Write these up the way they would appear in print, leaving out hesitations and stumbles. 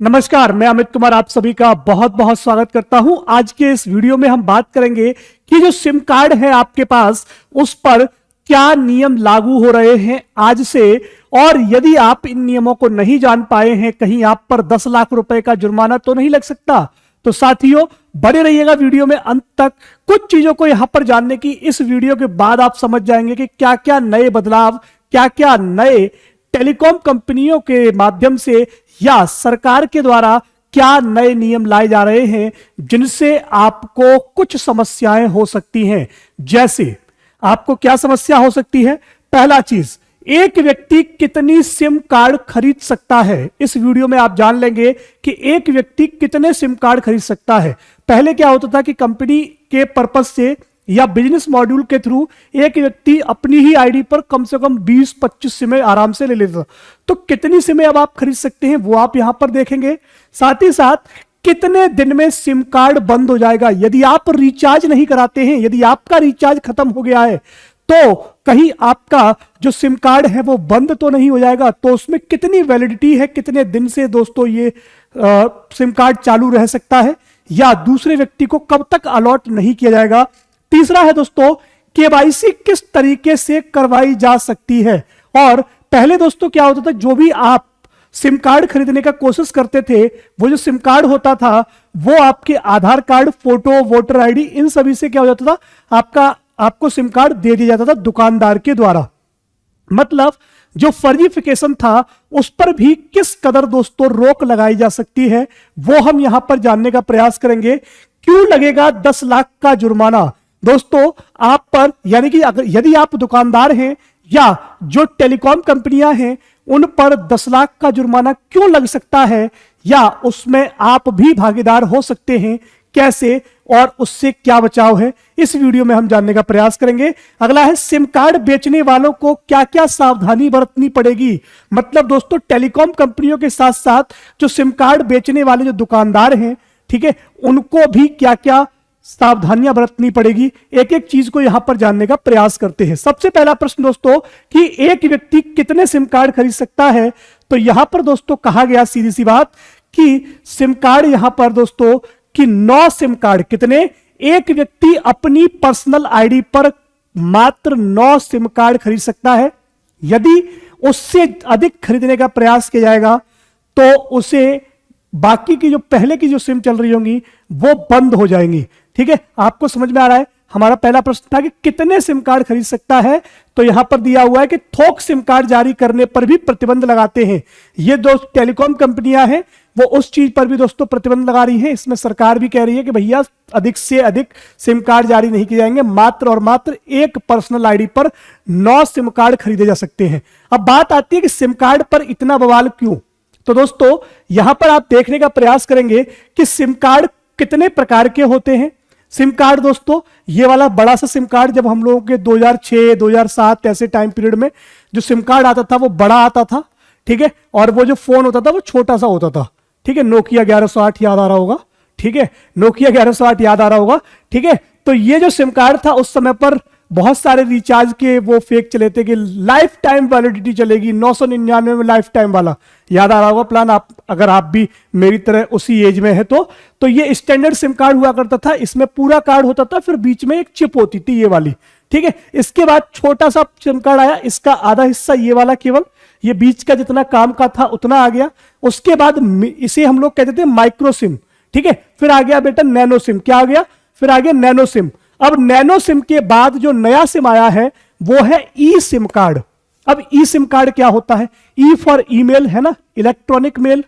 नमस्कार, मैं अमित कुमार आप सभी का बहुत बहुत स्वागत करता हूं। आज के इस वीडियो में हम बात करेंगे कि जो सिम कार्ड है आपके पास उस पर क्या नियम लागू हो रहे हैं आज से, और यदि आप इन नियमों को नहीं जान पाए हैं, कहीं आप पर 10 लाख रुपए का जुर्माना तो नहीं लग सकता। तो साथियों, बने रहिएगा वीडियो में अंत तक। कुछ चीजों को यहां पर जानने की इस वीडियो के बाद आप समझ जाएंगे कि क्या क्या नए बदलाव, क्या क्या नए टेलीकॉम कंपनियों के माध्यम से या सरकार के द्वारा क्या नए नियम लाए जा रहे हैं जिनसे आपको कुछ समस्याएं हो सकती हैं। जैसे आपको क्या समस्या हो सकती है? पहला चीज, एक व्यक्ति कितनी सिम कार्ड खरीद सकता है। इस वीडियो में आप जान लेंगे कि एक व्यक्ति कितने सिम कार्ड खरीद सकता है। पहले क्या होता था कि कंपनी के पर्पस से या बिजनेस मॉड्यूल के थ्रू एक व्यक्ति अपनी ही आईडी पर कम से कम 20-25 सिमें आराम से ले लेता। तो कितनी सिमें अब आप खरीद सकते हैं वो आप यहां पर देखेंगे। साथ ही साथ कितने दिन में सिम कार्ड बंद हो जाएगा। यदि आप रिचार्ज नहीं कराते हैं, यदि आपका रिचार्ज खत्म हो गया है, तो कहीं आपका जो सिम कार्ड है वो बंद तो नहीं हो जाएगा। तो उसमें कितनी वैलिडिटी है, कितने दिन से दोस्तों ये सिम कार्ड चालू रह सकता है, या दूसरे व्यक्ति को कब तक अलॉट नहीं किया जाएगा। तीसरा है दोस्तों, केवाईसी किस तरीके से करवाई जा सकती है। और पहले दोस्तों क्या होता था, जो भी आप सिम कार्ड खरीदने का कोशिश करते थे, वो जो सिम कार्ड होता था वो आपके आधार कार्ड, फोटो, वोटर आईडी, इन सभी से क्या हो जाता था, आपको सिम कार्ड दे दिया जाता था दुकानदार के द्वारा। मतलब जो फर्जीफिकेशन था उस पर भी किस कदर दोस्तों रोक लगाई जा सकती है वो हम यहां पर जानने का प्रयास करेंगे। क्यों लगेगा 10 लाख का जुर्माना दोस्तों आप पर, यानी कि अगर यदि आप दुकानदार हैं या जो टेलीकॉम कंपनियां हैं उन पर 10 लाख का जुर्माना क्यों लग सकता है, या उसमें आप भी भागीदार हो सकते हैं, कैसे और उससे क्या बचाव है, इस वीडियो में हम जानने का प्रयास करेंगे। अगला है, सिम कार्ड बेचने वालों को क्या क्या सावधानी बरतनी पड़ेगी। मतलब दोस्तों टेलीकॉम कंपनियों के साथ साथ जो सिम कार्ड बेचने वाले जो दुकानदार हैं, ठीक है, उनको भी क्या क्या सावधानियां बरतनी पड़ेगी। एक एक चीज को यहां पर जानने का प्रयास करते हैं। सबसे पहला प्रश्न दोस्तों कि एक व्यक्ति कितने सिम कार्ड खरीद सकता है। तो यहां पर दोस्तों कहा गया सीधी सी बात कि सिम कार्ड यहां पर दोस्तों कि 9 सिम कार्ड, कितने, एक व्यक्ति अपनी पर्सनल आईडी पर मात्र 9 सिम कार्ड खरीद सकता है। यदि उससे अधिक खरीदने का प्रयास किया जाएगा तो उसे बाकी की जो पहले की जो सिम चल रही होंगी वो बंद हो जाएंगी। ठीक है, आपको समझ में आ रहा है। हमारा पहला प्रश्न था कि कितने सिम कार्ड खरीद सकता है, तो यहां पर दिया हुआ है कि थोक सिम कार्ड जारी करने पर भी प्रतिबंध लगाते हैं। ये दो टेलीकॉम कंपनियां हैं वो उस चीज पर भी दोस्तों प्रतिबंध लगा रही है। इसमें सरकार भी कह रही है कि भैया अधिक से अधिक सिम कार्ड जारी नहीं किए जाएंगे, मात्र और मात्र एक पर्सनल आईडी पर 9 सिम कार्ड खरीदे जा सकते हैं। अब बात आती है कि सिम कार्ड पर इतना बवाल क्यों। तो दोस्तों यहां पर आप देखने का प्रयास करेंगे कि सिम कार्ड कितने प्रकार के होते हैं। सिम कार्ड दोस्तों, ये वाला बड़ा सा सिम कार्ड जब हम लोगों के 2006 2007 ऐसे टाइम पीरियड में जो सिम कार्ड आता था वो बड़ा आता था, ठीक है, और वो जो फोन होता था वो छोटा सा होता था। ठीक है, नोकिया 1108 याद आ रहा होगा, ठीक है, नोकिया 1108 याद आ रहा होगा, ठीक है। तो ये जो सिम कार्ड था उस समय पर बहुत सारे रिचार्ज के वो फेक चले थे कि लाइफ टाइम वैलिडिटी चलेगी, 999 में लाइफ टाइम वाला, याद आ रहा होगा प्लान। आप अगर आप भी मेरी तरह उसी एज में है तो ये स्टैंडर्ड सिम कार्ड हुआ करता था। इसमें पूरा कार्ड होता था, फिर बीच में एक चिप होती थी ये वाली, ठीक है। इसके बाद छोटा सा सिम कार्ड आया, इसका आधा हिस्सा ये वाला, केवल ये बीच का जितना काम का था उतना आ गया। उसके बाद इसे हम लोग कहते थे माइक्रो सिम, ठीक है। फिर आ गया बेटा नैनो सिम, क्या आ गया, फिर आ गया नैनो सिम। अब नैनो सिम के बाद जो नया सिम आया है वो है ई सिम कार्ड। अब ई सिम कार्ड क्या होता है, ई फॉर ईमेल है ना, इलेक्ट्रॉनिक मेल,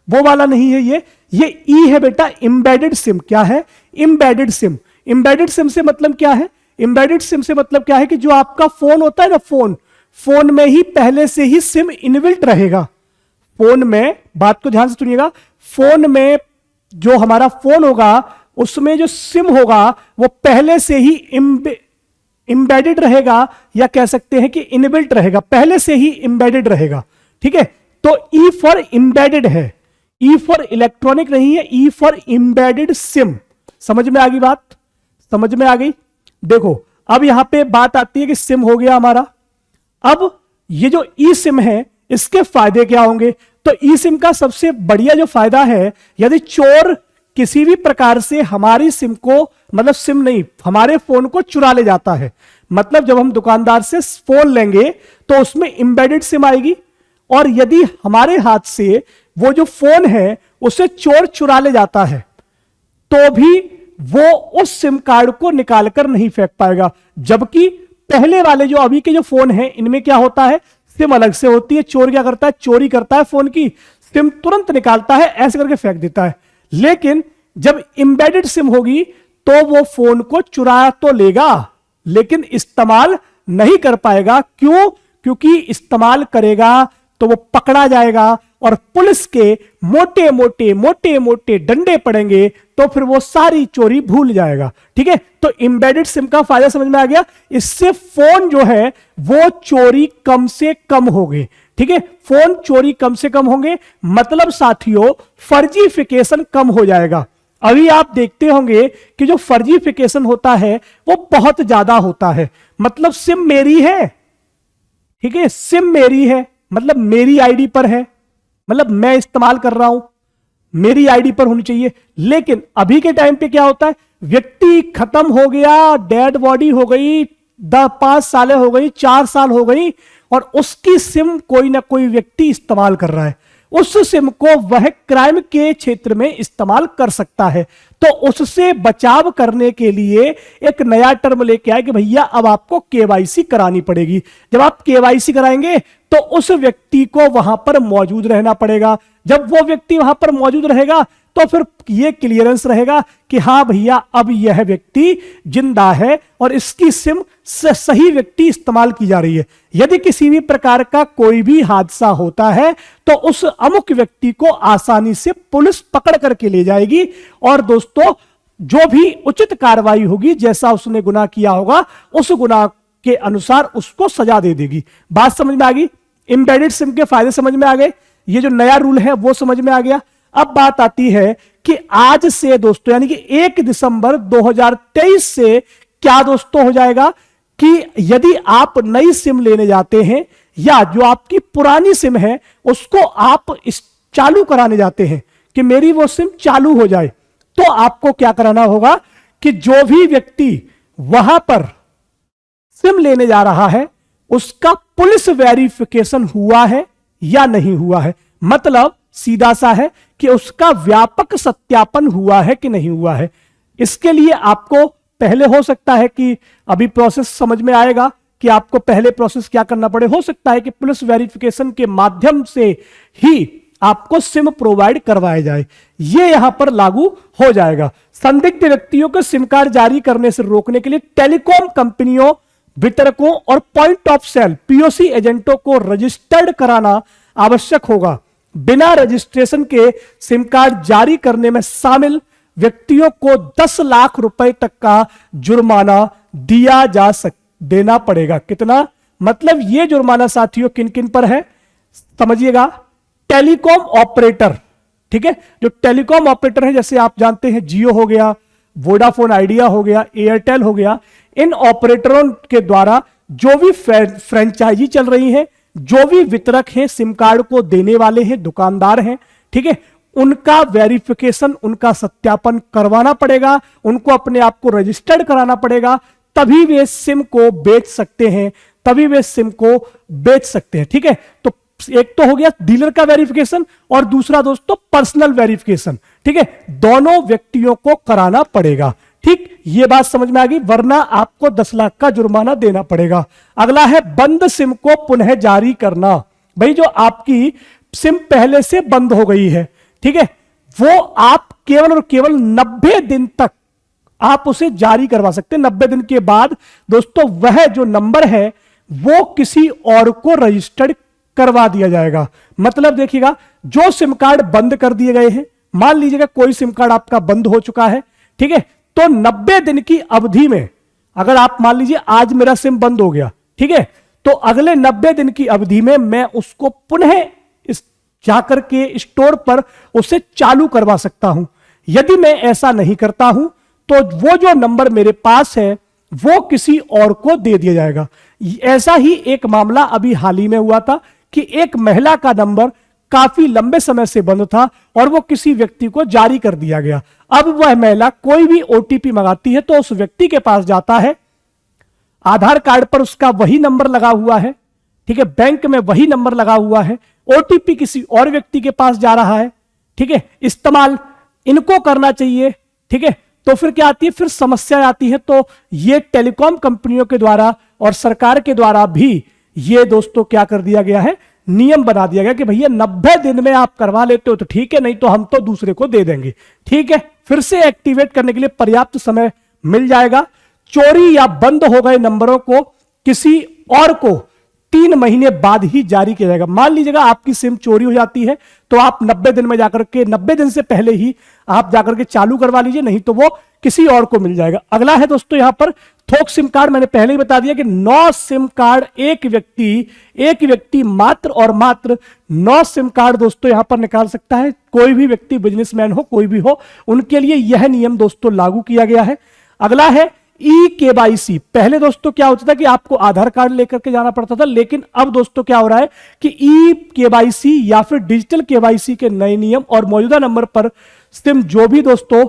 वो वाला नहीं है ये ई है बेटा एम्बेडेड सिम। क्या है, एम्बेडेड सिम। एम्बेडेड सिम से मतलब क्या है, एम्बेडेड सिम से मतलब क्या है कि जो आपका फोन होता है ना, फोन में ही पहले से ही सिम इनबिल्ट रहेगा। फोन में, बात को ध्यान से सुनिएगा, फोन में जो हमारा फोन होगा उसमें जो सिम होगा वो पहले से ही एम्बेडेड रहेगा, या कह सकते हैं कि इनबिल्ट रहेगा, पहले से ही एम्बेडेड रहेगा। ठीक है, तो ई फॉर एम्बेडेड है, ई फॉर इलेक्ट्रॉनिक नहीं है, ई फॉर एम्बेडेड सिम। समझ में आ गई बात, समझ में आ गई। देखो अब यहां पे बात आती है कि सिम हो गया हमारा। अब ये जो ई सिम है इसके फायदे क्या होंगे। तो ई सिम का सबसे बढ़िया जो फायदा है, यदि चोर किसी भी प्रकार से हमारी सिम को, मतलब सिम नहीं, हमारे फोन को चुरा ले जाता है, मतलब जब हम दुकानदार से फोन लेंगे तो उसमें एम्बेडेड सिम आएगी, और यदि हमारे हाथ से वो जो फोन है उसे चोर चुरा ले जाता है तो भी वो उस सिम कार्ड को निकालकर नहीं फेंक पाएगा। जबकि पहले वाले जो अभी के जो फोन हैं इनमें क्या होता है, सिम अलग से होती है, चोर क्या करता है, चोरी करता है फोन की, सिम तुरंत निकालता है, ऐसे करके फेंक देता है। लेकिन जब एम्बेडेड सिम होगी तो वो फोन को चुरा तो लेगा लेकिन इस्तेमाल नहीं कर पाएगा। क्यों? क्योंकि इस्तेमाल करेगा तो वो पकड़ा जाएगा और पुलिस के मोटे मोटे डंडे पड़ेंगे तो फिर वो सारी चोरी भूल जाएगा। ठीक है, तो एम्बेडेड सिम का फायदा समझ में आ गया। इससे फोन जो है वो चोरी कम से कम होंगे। ठीक है, फोन चोरी कम से कम होंगे, मतलब साथियों फर्जीफिकेशन कम हो जाएगा। अभी आप देखते होंगे कि जो फर्जीफिकेशन होता है वो बहुत ज्यादा होता है। मतलब सिम मेरी है, ठीक है, सिम मेरी है, मतलब मेरी आईडी पर है, मतलब मैं इस्तेमाल कर रहा हूं, मेरी आईडी पर होनी चाहिए। लेकिन अभी के टाइम पे क्या होता है, व्यक्ति खत्म हो गया, डेड बॉडी हो गई, 5 साल हो गई, 4 साल हो गई, और उसकी सिम कोई ना कोई व्यक्ति इस्तेमाल कर रहा है। उस सिम को वह क्राइम के क्षेत्र में इस्तेमाल कर सकता है। तो उससे बचाव करने के लिए एक नया टर्म लेके आए कि भैया अब आपको केवाईसी करानी पड़ेगी। जब आप केवाईसी कराएंगे तो उस व्यक्ति को वहां पर मौजूद रहना पड़ेगा। जब वो व्यक्ति वहां पर मौजूद रहेगा तो फिर ये क्लियरेंस रहेगा कि हां भैया अब यह व्यक्ति जिंदा है और इसकी सिम सही व्यक्ति इस्तेमाल की जा रही है। यदि किसी भी प्रकार का कोई भी हादसा होता है तो उस अमुक व्यक्ति को आसानी से पुलिस पकड़ करके ले जाएगी और दोस्तों जो भी उचित कार्रवाई होगी, जैसा उसने गुनाह किया होगा उस गुनाह के अनुसार उसको सजा दे देगी। बात समझ में आ गई? एम्बेडेड सिम के फायदे समझ में आ गए, ये जो नया रूल है वो समझ में आ गया। अब बात आती है कि आज से दोस्तों यानी कि 1 दिसंबर 2023 से क्या दोस्तों हो जाएगा कि यदि आप नई सिम लेने जाते हैं या जो आपकी पुरानी सिम है उसको आप चालू कराने जाते हैं कि मेरी वो सिम चालू हो जाए, तो आपको क्या कराना होगा कि जो भी व्यक्ति वहां पर सिम लेने जा रहा है उसका पुलिस वेरिफिकेशन हुआ है या नहीं हुआ है। मतलब सीधा सा है कि उसका व्यापक सत्यापन हुआ है कि नहीं हुआ है। इसके लिए आपको पहले हो सकता है कि अभी प्रोसेस समझ में आएगा कि आपको पहले प्रोसेस क्या करना पड़े। हो सकता है कि पुलिस वेरिफिकेशन के माध्यम से ही आपको सिम प्रोवाइड करवाया जाए, ये यहां पर लागू हो जाएगा। संदिग्ध व्यक्तियों को सिम कार्ड जारी करने से रोकने के लिए टेलीकॉम कंपनियों, वितरकों और पॉइंट ऑफ सेल पीओसी एजेंटों को रजिस्टर्ड कराना आवश्यक होगा। बिना रजिस्ट्रेशन के सिम कार्ड जारी करने में शामिल व्यक्तियों को 10 लाख रुपए तक का जुर्माना देना पड़ेगा। कितना? मतलब ये जुर्माना साथियों किन किन पर है समझिएगा। टेलीकॉम ऑपरेटर, ठीक है, जो टेलीकॉम ऑपरेटर है जैसे आप जानते हैं जियो हो गया, वोडाफोन आइडिया हो गया, एयरटेल हो गया, इन ऑपरेटरों के द्वारा जो भी फ्रेंचाइजी चल रही है, जो भी वितरक हैं, सिम कार्ड को देने वाले हैं, दुकानदार हैं, ठीक है, उनका वेरिफिकेशन, उनका सत्यापन करवाना पड़ेगा, उनको अपने आप को रजिस्टर्ड कराना पड़ेगा, तभी वे सिम को बेच सकते हैं, तभी वे सिम को बेच सकते हैं। ठीक है, तो एक तो हो गया डीलर का वेरिफिकेशन और दूसरा दोस्तों पर्सनल वेरिफिकेशन। ठीक है, दोनों व्यक्तियों को कराना पड़ेगा। ठीक, ये बात समझ में आ गई, वरना आपको 10 लाख का जुर्माना देना पड़ेगा। अगला है बंद सिम को पुनः जारी करना। भाई जो आपकी सिम पहले से बंद हो गई है, ठीक है, वो आप केवल और केवल 90 दिन तक आप उसे जारी करवा सकते हैं। 90 दिन के बाद दोस्तों वह जो नंबर है वो किसी और को रजिस्टर्ड करवा दिया जाएगा। मतलब देखिएगा, जो सिम कार्ड बंद कर दिए गए हैं, मान लीजिएगा कोई सिम कार्ड आपका बंद हो चुका है, ठीक है, तो 90 दिन की अवधि में अगर आप मान लीजिए आज मेरा सिम बंद हो गया, ठीक है, तो अगले 90 दिन की अवधि में मैं उसको पुनः जाकर के स्टोर पर उसे चालू करवा सकता हूं। यदि मैं ऐसा नहीं करता हूं तो वो जो नंबर मेरे पास है वो किसी और को दे दिया जाएगा। ऐसा ही एक मामला अभी हाल ही में हुआ था कि एक महिला का नंबर काफी लंबे समय से बंद था और वो किसी व्यक्ति को जारी कर दिया गया। अब वह महिला कोई भी ओटीपी मंगाती है तो उस व्यक्ति के पास जाता है, आधार कार्ड पर उसका वही नंबर लगा हुआ है, ठीक है, बैंक में वही नंबर लगा हुआ है, ओटीपी किसी और व्यक्ति के पास जा रहा है, ठीक है। इस्तेमाल इनको करना चाहिए, ठीक है। तो फिर क्या आती है, फिर समस्या आती है। तो ये टेलीकॉम कंपनियों के द्वारा और सरकार के द्वारा भी ये दोस्तों क्या कर दिया गया है, नियम बना दिया गया कि भैया 90 दिन में आप करवा लेते हो तो ठीक है, नहीं तो हम तो दूसरे को दे देंगे, ठीक है। फिर से एक्टिवेट करने के लिए पर्याप्त समय मिल जाएगा। चोरी या बंद हो गए नंबरों को किसी और को 3 महीने बाद ही जारी किया जाएगा। मान लीजिएगा आपकी सिम चोरी हो जाती है तो आप 90 दिन में जाकर के 90 दिन से पहले ही आप जाकर के चालू करवा लीजिए, नहीं तो वो किसी और को मिल जाएगा। अगला है दोस्तों यहां पर थोक सिम कार्ड। मैंने पहले ही बता दिया कि 9 सिम कार्ड एक व्यक्ति मात्र और मात्र 9 सिम कार्ड दोस्तों यहां पर निकाल सकता है। कोई भी व्यक्ति, बिजनेसमैन हो, कोई भी हो, उनके लिए यह नियम दोस्तों लागू किया गया है। अगला है ई-केवाईसी। पहले दोस्तों क्या होता था कि आपको आधार कार्ड लेकर के जाना पड़ता था, लेकिन अब दोस्तों क्या हो रहा है कि ई-केवाईसी या फिर डिजिटल केवाईसी के नए नियम और मौजूदा नंबर पर सिम जो भी दोस्तों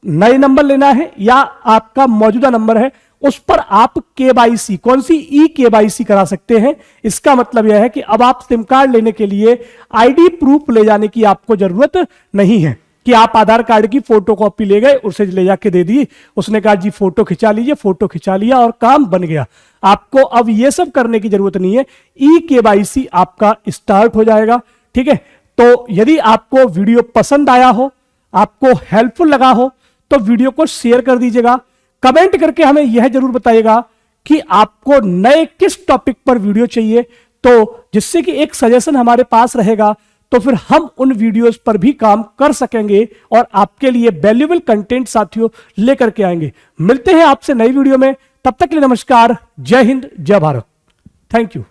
नए नंबर लेना है या आपका मौजूदा नंबर है उस पर आप केवाईसी, कौन सी, ई-केवाईसी करा सकते हैं। इसका मतलब यह है कि अब आप सिम कार्ड लेने के लिए आईडी प्रूफ ले जाने की आपको जरूरत नहीं है कि आप आधार कार्ड की फोटोकॉपी ले गए, उसे ले जाके दे दी, उसने कहा जी फोटो खिंचा लीजिए, फोटो खिंचा लिया और काम बन गया। आपको अब यह सब करने की जरूरत नहीं है, ई-केवाईसी आपका स्टार्ट हो जाएगा, ठीक है। तो यदि आपको वीडियो पसंद आया हो, आपको हेल्पफुल लगा हो तो वीडियो को शेयर कर दीजिएगा। कमेंट करके हमें यह जरूर बताइएगा कि आपको नए किस टॉपिक पर वीडियो चाहिए, तो जिससे कि एक सजेशन हमारे पास रहेगा, तो फिर हम उन वीडियोस पर भी काम कर सकेंगे और आपके लिए वैल्यूएबल कंटेंट साथियों लेकर के आएंगे। मिलते हैं आपसे नई वीडियो में, तब तक के लिए नमस्कार, जय हिंद, जय भारत, थैंक यू।